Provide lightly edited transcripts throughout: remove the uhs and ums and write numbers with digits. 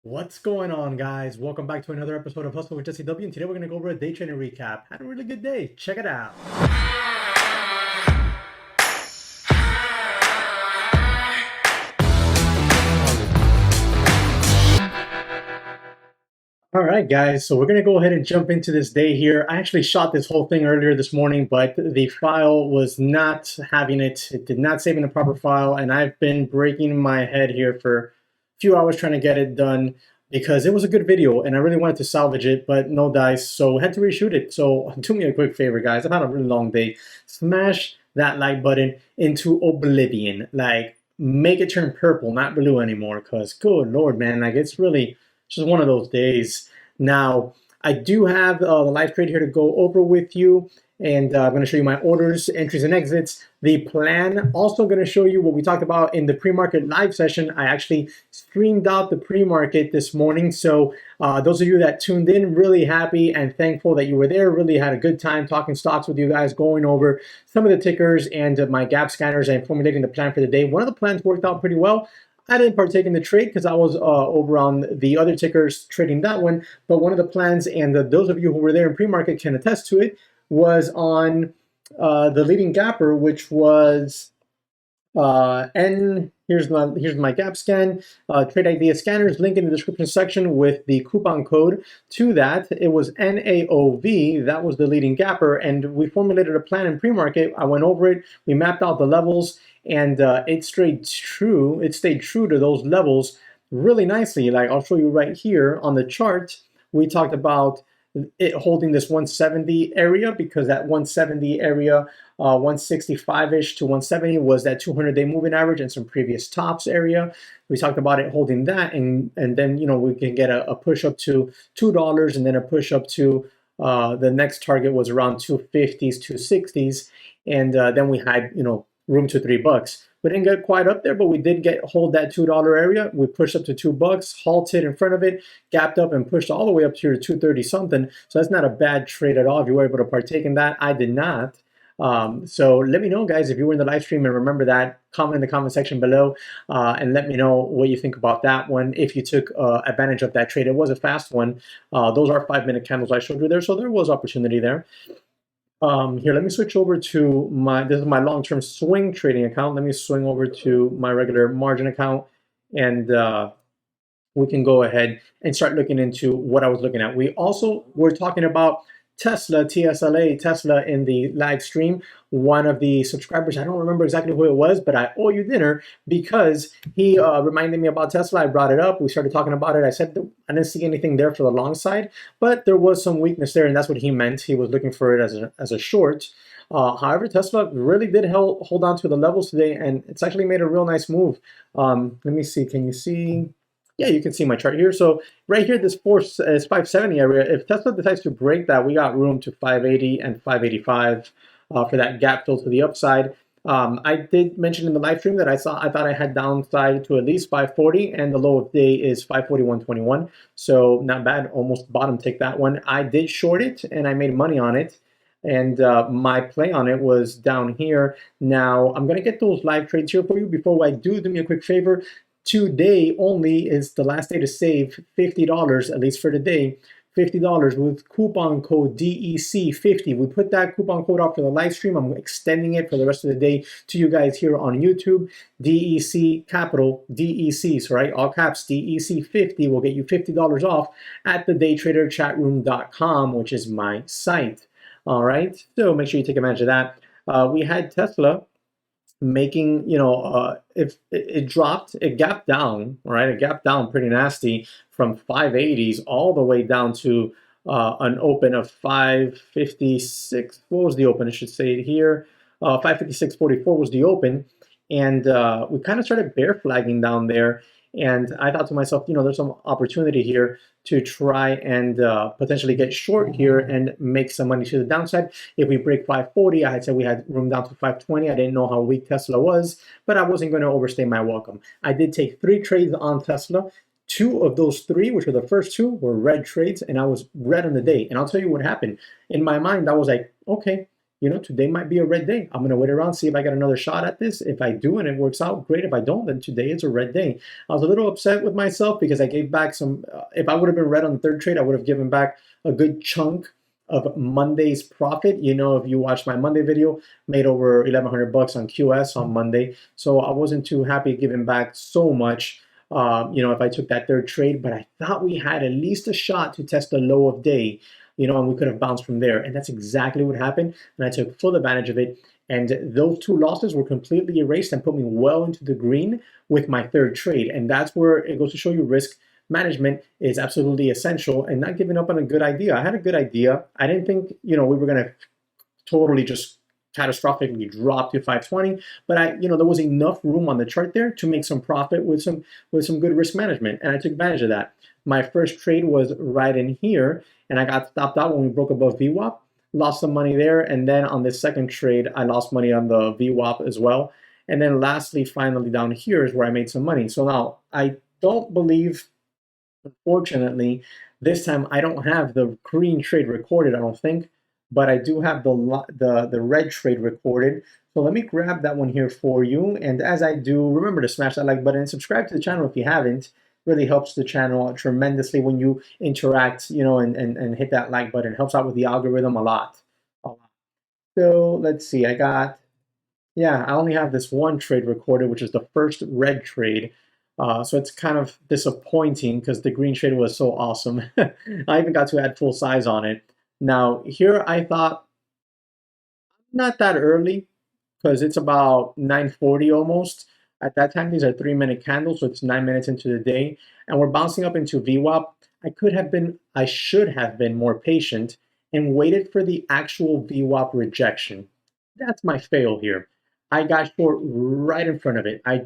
What's going on, guys? Welcome back to another episode of Hustle with JesseW, and today we're going to go over a day trading recap. Had a really good day. Check it out. All right, guys, so we're going to go ahead and jump into this day here. I actually shot this whole thing earlier this morning, but the file was not having it. It did not save in the proper file, and I've been breaking my head here for a few hours trying to get it done because it was a good video, and I really wanted to salvage it, but no dice, so I had to reshoot it. So do me a quick favor, guys. I've had a really long day. Smash that like button into oblivion. Like, make it turn purple, not blue anymore, because good Lord, man, like it's just one of those days. Now, I do have the live trade here to go over with you, and I'm going to show you my orders, entries, and exits. The plan, also going to show you what we talked about in the pre-market live session. I actually streamed out the pre-market this morning, so those of you that tuned in, really happy and thankful that you were there. Really had a good time talking stocks with you guys, going over some of the tickers and my gap scanners and formulating the plan for the day. One of the plans worked out pretty well. I didn't partake in the trade because I was over on the other tickers trading that one. But one of the plans, and those of you who were there in pre-market can attest to it, was on the leading gapper, which was here's my gap scan, trade idea scanners, link in the description section with the coupon code to that. It was NAOV, that was the leading gapper, and we formulated a plan in pre-market. I went over it, we mapped out the levels, and it stayed true to those levels really nicely. Like, I'll show you right here on the chart. We talked about it holding this 170 area because that 170 area, 165-ish to 170 was that 200-day moving average and some previous tops area. We talked about it holding that, and then we can get a push up to $2, and then a push up to the next target was around 250s, 260s, and then we had room to $3. We didn't get quite up there, but we did hold that $2 area. We pushed up to $2, halted in front of it, gapped up, and pushed all the way up here to 230 something. So that's not a bad trade at all. If you were able to partake in that, I did not. So let me know, guys, if you were in the live stream, and remember that. Comment in the comment section below and let me know what you think about that one. If you took advantage of that trade, it was a fast one. Those are 5-minute candles I showed you there, so there was opportunity there. Here, let me switch over to this is my long-term swing trading account. Let me swing over to my regular margin account, and we can go ahead and start looking into what I was looking at. We also were talking about TSLA, Tesla in the live stream. One of the subscribers, I don't remember exactly who it was, but I owe you dinner because he reminded me about Tesla. I brought it up. We started talking about it. I said I didn't see anything there for the long side, but there was some weakness there, and that's what he meant. He was looking for it as a short. However, Tesla really did hold on to the levels today, and it's actually made a real nice move. Let me see. Can you see? Yeah, you can see my chart here. So right here, this 570 area, if Tesla decides to break that, we got room to 580 and 585 for that gap fill to the upside. I did mention in the live stream that I thought I had downside to at least 540, and the low of the day is 541.21. So not bad, almost bottom tick that one. I did short it, and I made money on it. And my play on it was down here. Now, I'm going to get those live trades here for you. Before I do me a quick favor. Today only is the last day to save $50, at least for today, $50 with coupon code DEC50. We put that coupon code out for the live stream. I'm extending it for the rest of the day to you guys here on YouTube. DEC, capital DEC, so right, all caps, DEC50 will get you $50 off at the daytraderchatroom.com, which is my site. All right, so make sure you take advantage of that. We had Tesla making, if it dropped, it gapped down, right? It gapped down pretty nasty from 580s all the way down to an open of 556. What was the open? I should say it here. 556.44 was the open, and we kind of started bear flagging down there. And I thought to myself, there's some opportunity here to try and potentially get short here and make some money to the downside. If we break 540, I had said we had room down to 520. I didn't know how weak Tesla was, but I wasn't going to overstay my welcome. I did take 3 trades on Tesla. 2 of those 3, which were the first 2, were red trades, and I was red on the day. And I'll tell you what happened. In my mind, I was like, okay, you know, today might be a red day. I'm going to wait around, see if I get another shot at this. If I do and it works out, great. If I don't, then today is a red day. I was a little upset with myself because I gave back some, if I would have been red on the third trade, I would have given back a good chunk of Monday's profit. You know, if you watched my Monday video, made over 1,100 bucks on QS on Monday. So I wasn't too happy giving back so much. You know, if I took that third trade, but I thought we had at least a shot to test the low of day, you know, and we could have bounced from there. And that's exactly what happened. And I took full advantage of it. And those two losses were completely erased and put me well into the green with my third trade. And that's where it goes to show you risk management is absolutely essential and not giving up on a good idea. I had a good idea. I didn't think, you know, we were going to totally just catastrophically drop to 520, but there was enough room on the chart there to make some profit with some good risk management, and I took advantage of that. My first trade was right in here, and I got stopped out when we broke above VWAP, lost some money there, and then on this second trade, I lost money on the VWAP as well. And then lastly, finally down here is where I made some money. So now I don't believe, unfortunately, this time I don't have the green trade recorded, I don't think, but I do have the red trade recorded. So let me grab that one here for you. And as I do, remember to smash that like button and subscribe to the channel if you haven't. Really helps the channel tremendously when you interact, you know, and hit that like button. It helps out with the algorithm a lot. So let's see, I only have this one trade recorded, which is the first red trade. So it's kind of disappointing because the green trade was so awesome. I even got to add full size on it. Now here I thought not that early because it's about 9:40 almost. At that time, these are 3-minute candles, so it's 9 minutes into the day, and we're bouncing up into VWAP. I should have been more patient and waited for the actual VWAP rejection. That's my fail here. I got short right in front of it. I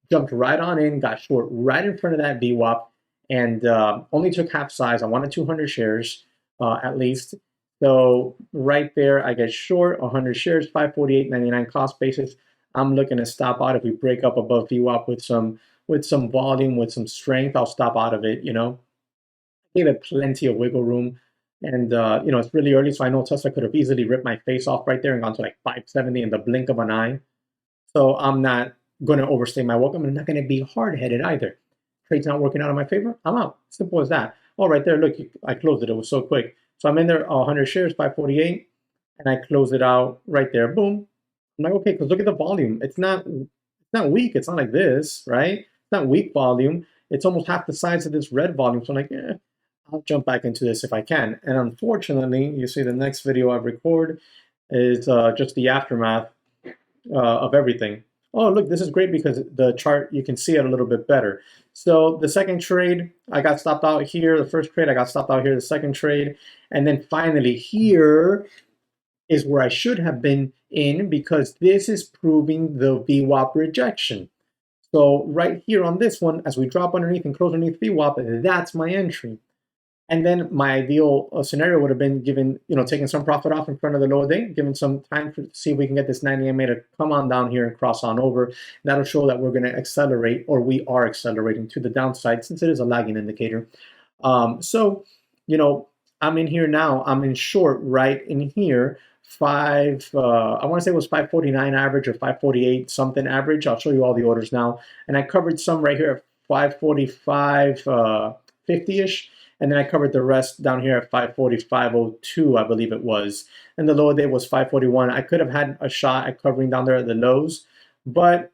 jumped right on in, got short right in front of that VWAP, and only took half size. I wanted 200 shares at least. So right there, I get short 100 shares, 548.99 cost basis. I'm looking to stop out if we break up above VWAP with some volume, with some strength. I'll stop out of it. You know, gave it plenty of wiggle room, and it's really early, so I know Tesla could have easily ripped my face off right there and gone to like 570 in the blink of an eye. So I'm not going to overstay my welcome. I'm not going to be hard-headed either. Trade's not working out in my favor. I'm out. Simple as that. Oh, right there. Look, I closed it. It was so quick. So I'm in there, 100 shares, 548, and I close it out right there. Boom. I'm like, okay, because look at the volume. It's not weak. It's not like this, right? It's not weak volume. It's almost half the size of this red volume. So I'm like, I'll jump back into this if I can. And unfortunately, you see the next video I record is just the aftermath of everything. Oh, look, this is great because the chart, you can see it a little bit better. So the second trade, I got stopped out here. The first trade, I got stopped out here. The second trade. And then finally here is where I should have been in because this is proving the VWAP rejection. So right here on this one, as we drop underneath and close underneath VWAP, that's my entry. And then my ideal scenario would have been taking some profit off in front of the lower day, giving some time to see if we can get this 90 MA to come on down here and cross on over. That'll show that we're going to accelerate, or we are accelerating to the downside since it is a lagging indicator. So, I'm in here now. I'm in short right in here. I want to say it was 549 average or 548 something average. I'll show you all the orders now. And I covered some right here at 545, 50-ish. And then I covered the rest down here at 545.02, I believe it was. And the low day was 541. I could have had a shot at covering down there at the lows, but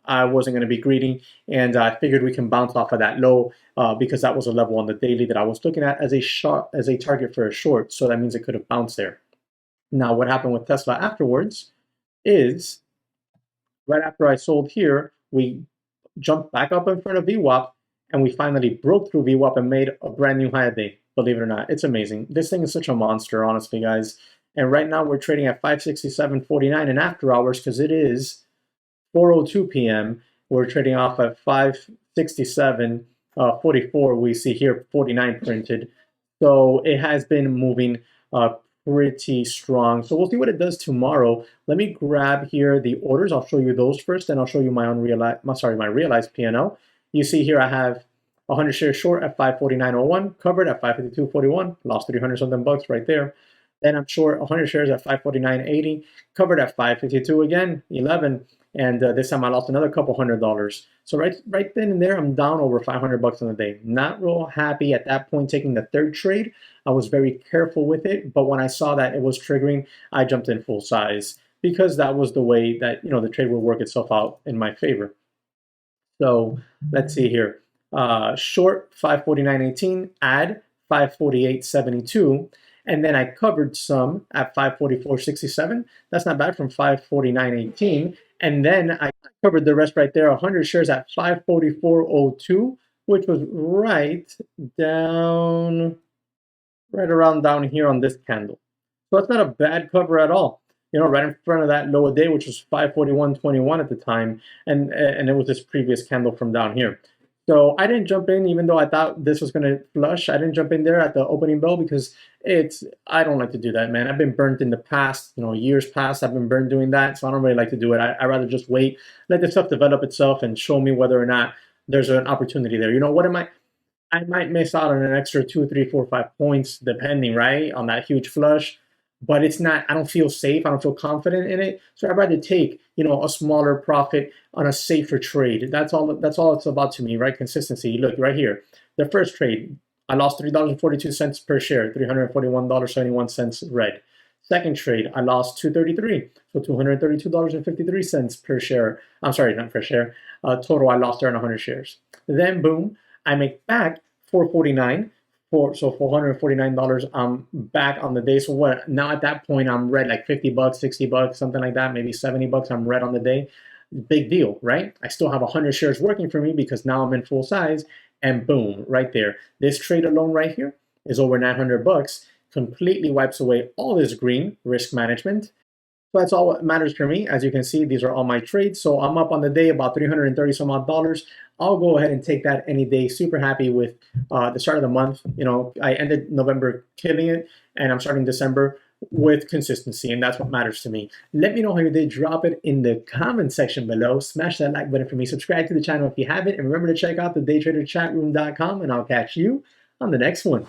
I wasn't going to be greedy, and I figured we can bounce off of that low because that was a level on the daily that I was looking at as a target for a short. So that means it could have bounced there. Now, what happened with Tesla afterwards is right after I sold here, we jumped back up in front of VWAP, and we finally broke through VWAP and made a brand new high a day. Believe it or not, it's amazing. This thing is such a monster, honestly, guys. And right now we're trading at 567.49 in after hours because it is 4:02 p.m. We're trading off at 567.44. We see here 49 printed. So it has been moving pretty strong. So we'll see what it does tomorrow. Let me grab here the orders. I'll show you those first, and I'll show you my realized P&L. You see here I have 100 shares short at 549.01, covered at 552.41, lost 300 something bucks right there. Then I'm short 100 shares at 549.80, covered at 552 again, 11, and this time I lost another couple $100. So right then and there, I'm down over 500 bucks on the day. Not real happy at that point taking the third trade. I was very careful with it, but when I saw that it was triggering, I jumped in full size because that was the way that the trade would work itself out in my favor. So let's see here. Short 549.18, add 548.72, and then I covered some at 544.67. That's not bad from 549.18. And then I covered the rest right there, 100 shares at 544.02, which was right around down here on this candle. So that's not a bad cover at all. Right in front of that low a day, which was 541.21 at the time, and it was this previous candle from down here. So I didn't jump in, even though I thought this was going to flush. I didn't jump in there at the opening bell because I don't like to do that, man. I've been burnt in the past, years past. I've been burnt doing that, so I don't really like to do it. I rather just wait, let the stuff develop itself, and show me whether or not there's an opportunity there. I might miss out on an extra 2, 3, 4, 5 points, depending, right, on that huge flush. But it's not, I don't feel safe. I don't feel confident in it. So I'd rather take, a smaller profit on a safer trade. That's all it's about to me, right? Consistency. Look right here. The first trade, I lost $3.42 per share, $341.71 red. Second trade, I lost $2.33, so $232.53 per share. I'm sorry, not per share. Total, I lost there on 100 shares. Then boom, I make back $449. So $449, I'm back on the day. So what? Now at that point, I'm red like 50 bucks, 60 bucks, something like that, maybe 70 bucks. I'm red on the day. Big deal, right? I still have 100 shares working for me because now I'm in full size, and boom, right there. This trade alone right here is over 900 bucks. Completely wipes away all this green risk management. So that's all what matters for me. As you can see, these are all my trades. So I'm up on the day about 330 some odd dollars. I'll go ahead and take that any day. Super happy with the start of the month. I ended November killing it, and I'm starting December with consistency, and that's what matters to me. Let me know how you did. Drop it in the comment section below. Smash that like button for me. Subscribe to the channel if you haven't, and remember to check out the daytraderchatroom.com, and I'll catch you on the next one.